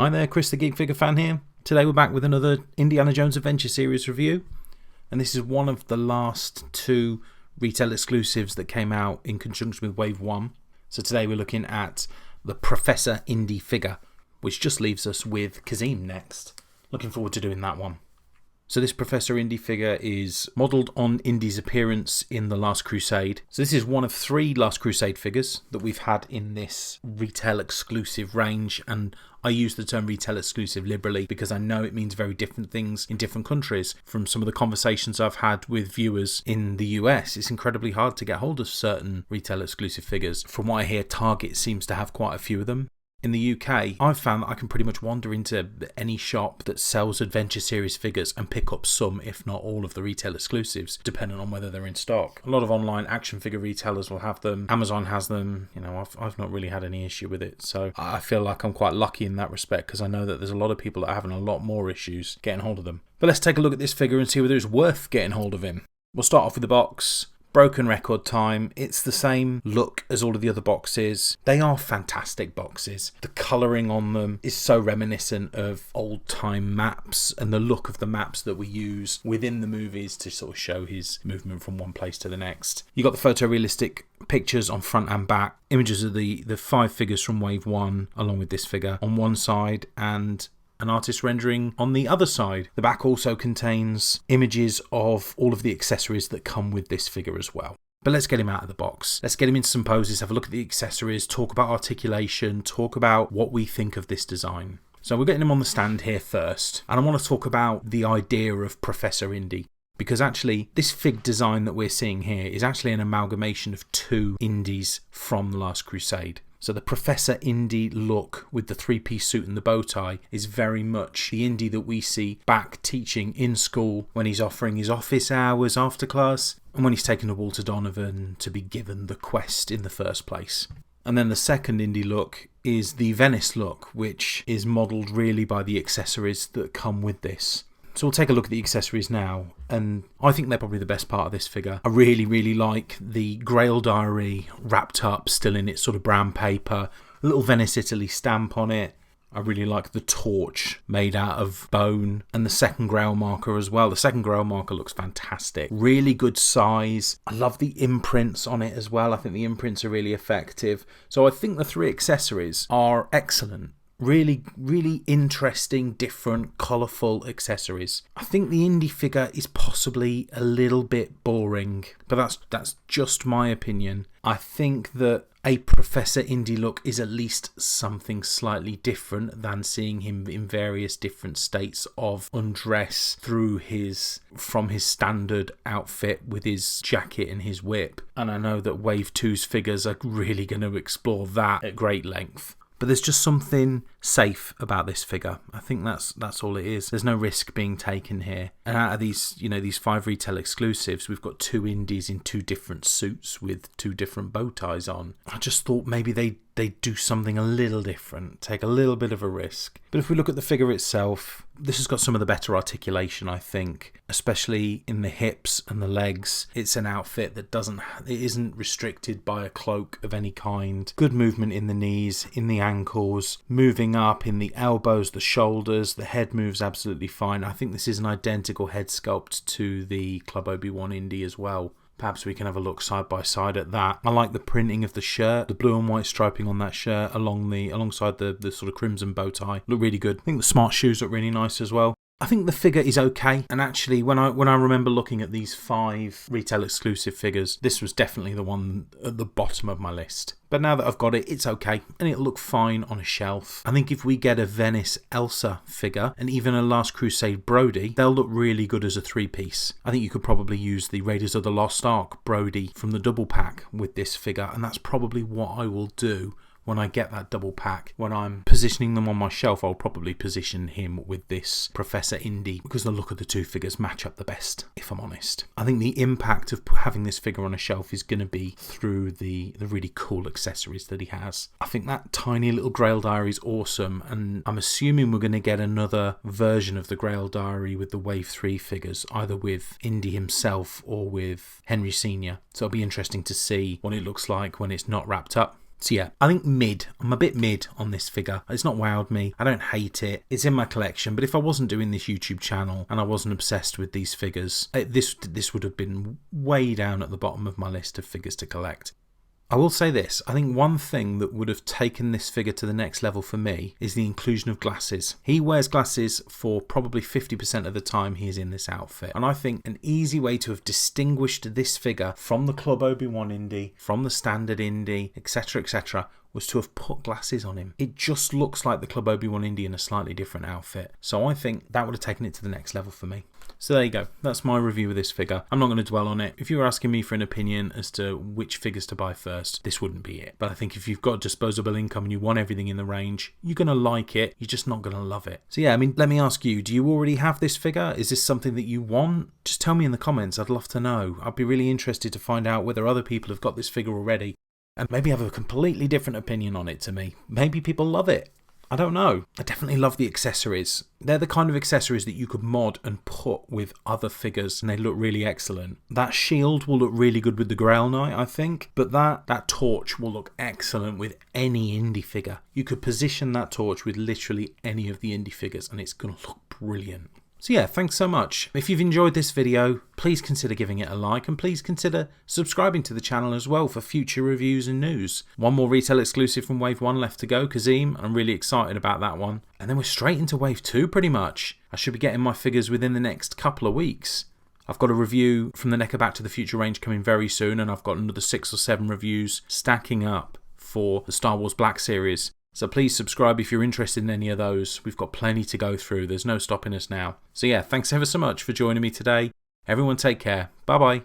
Hi there, Chris the Geek Figure fan here. Today we're back with another Indiana Jones Adventure Series review, and this is one of the last two retail exclusives that came out in conjunction with Wave 1. So today we're looking at the Professor Indy figure, which just leaves us with Kazim next. Looking forward to doing that one. So this Professor Indy figure is modelled on Indy's appearance in the Last Crusade. So this is one of three Last Crusade figures that we've had in this retail exclusive range, and I use the term retail exclusive liberally because I know it means very different things in different countries. From some of the conversations I've had with viewers in the US, it's incredibly hard to get hold of certain retail exclusive figures. From what I hear, Target seems to have quite a few of them. In the UK, I've found that I can pretty much wander into any shop that sells Adventure Series figures and pick up some, if not all, of the retail exclusives, depending on whether they're in stock. A lot of online action figure retailers will have them. Amazon has them. You know, I've not really had any issue with it. So I feel like I'm quite lucky in that respect because I know that there's a lot of people that are having a lot more issues getting hold of them. But let's take a look at this figure and see whether it's worth getting hold of him. We'll start off with the box. Broken record time. It's the same look as all of the other boxes. They are fantastic boxes. The colouring on them is so reminiscent of old time maps and the look of the maps that we use within the movies to sort of show his movement from one place to the next. You got the photorealistic pictures on front and back, images of the five figures from Wave 1 along with this figure on one side and an artist rendering on the other side. The back also contains images of all of the accessories that come with this figure as well. But let's get him out of the box. Let's get him into some poses, have a look at the accessories, talk about articulation, talk about what we think of this design. So we're getting him on the stand here first, and I want to talk about the idea of Professor Indy. Because actually, this fig design that we're seeing here is actually an amalgamation of two Indies from The Last Crusade. So the Professor Indy look with the three-piece suit and the bow tie is very much the Indy that we see back teaching in school when he's offering his office hours after class and when he's taken to Walter Donovan to be given the quest in the first place. And then the second Indy look is the Venice look, which is modelled really by the accessories that come with this. So we'll take a look at the accessories now, and I think they're probably the best part of this figure. I really like the Grail Diary wrapped up, still in its sort of brown paper, a little Venice, Italy stamp on it. I really like the torch made out of bone, and the second Grail marker as well. The second Grail marker looks fantastic. Really good size. I love the imprints on it as well. I think the imprints are really effective. So I think the three accessories are excellent. Really interesting, different, colourful accessories. I think the Indy figure is possibly a little bit boring, but that's just my opinion. I think that a Professor Indy look is at least something slightly different than seeing him in various different states of undress from his standard outfit with his jacket and his whip. And I know that Wave 2's figures are really going to explore that at great length. But there's just something safe about this figure. I think that's all it is. There's no risk being taken here. And out of these, these five retail exclusives, we've got two Indies in two different suits with two different bow ties on. I just thought maybe they do something a little different, take a little bit of a risk. But if we look at the figure itself, this has got some of the better articulation, I think, especially in the hips and the legs. It's an outfit that isn't restricted by a cloak of any kind. Good movement in the knees, in the ankles, moving up in the elbows, the shoulders. The head moves absolutely fine. I think this is an identical head sculpt to the Club Obi-Wan Indy as well. Perhaps we can have a look side by side at that. I like the printing of the shirt, the blue and white striping on that shirt alongside the sort of crimson bow tie. Look really good. I think the smart shoes look really nice as well. I think the figure is okay, and actually when I remember looking at these five retail exclusive figures, this was definitely the one at the bottom of my list. But now that I've got it, it's okay, and it'll look fine on a shelf. I think if we get a Venice Elsa figure, and even a Last Crusade Brody, they'll look really good as a three-piece. I think you could probably use the Raiders of the Lost Ark Brody from the double pack with this figure, and that's probably what I will do when I get that double pack. When I'm positioning them on my shelf, I'll probably position him with this Professor Indy because the look of the two figures match up the best, if I'm honest. I think the impact of having this figure on a shelf is going to be through the really cool accessories that he has. I think that tiny little Grail Diary is awesome, and I'm assuming we're going to get another version of the Grail Diary with the Wave 3 figures, either with Indy himself or with Henry Sr. So it'll be interesting to see what it looks like when it's not wrapped up. So yeah, I think mid. I'm a bit mid on this figure. It's not wowed me. I don't hate it. It's in my collection, but if I wasn't doing this YouTube channel and I wasn't obsessed with these figures, this would have been way down at the bottom of my list of figures to collect. I will say this, I think one thing that would have taken this figure to the next level for me is the inclusion of glasses. He wears glasses for probably 50% of the time he is in this outfit. And I think an easy way to have distinguished this figure from the Club Obi-Wan Indy, from the standard Indy, etc., was to have put glasses on him. It just looks like the Club Obi-Wan Indy in a slightly different outfit. So I think that would have taken it to the next level for me. So there you go, that's my review of this figure. I'm not going to dwell on it. If you were asking me for an opinion as to which figures to buy first, this wouldn't be it. But I think if you've got disposable income and you want everything in the range, you're going to like it, you're just not going to love it. So yeah, I mean, let me ask you, do you already have this figure? Is this something that you want? Just tell me in the comments, I'd love to know. I'd be really interested to find out whether other people have got this figure already and maybe have a completely different opinion on it to me. Maybe people love it. I don't know. I definitely love the accessories. They're the kind of accessories that you could mod and put with other figures and they look really excellent. That shield will look really good with the Grail Knight, I think, but that torch will look excellent with any Indy figure. You could position that torch with literally any of the Indy figures and it's going to look brilliant. So yeah, thanks so much. If you've enjoyed this video, please consider giving it a like and please consider subscribing to the channel as well for future reviews and news. One more retail exclusive from Wave 1 left to go, Kazim. I'm really excited about that one. And then we're straight into Wave 2 pretty much. I should be getting my figures within the next couple of weeks. I've got a review from the NECA Back to the Future range coming very soon and I've got another 6 or 7 reviews stacking up for the Star Wars Black series. So please subscribe if you're interested in any of those. We've got plenty to go through. There's no stopping us now. So yeah, thanks ever so much for joining me today. Everyone take care. Bye bye.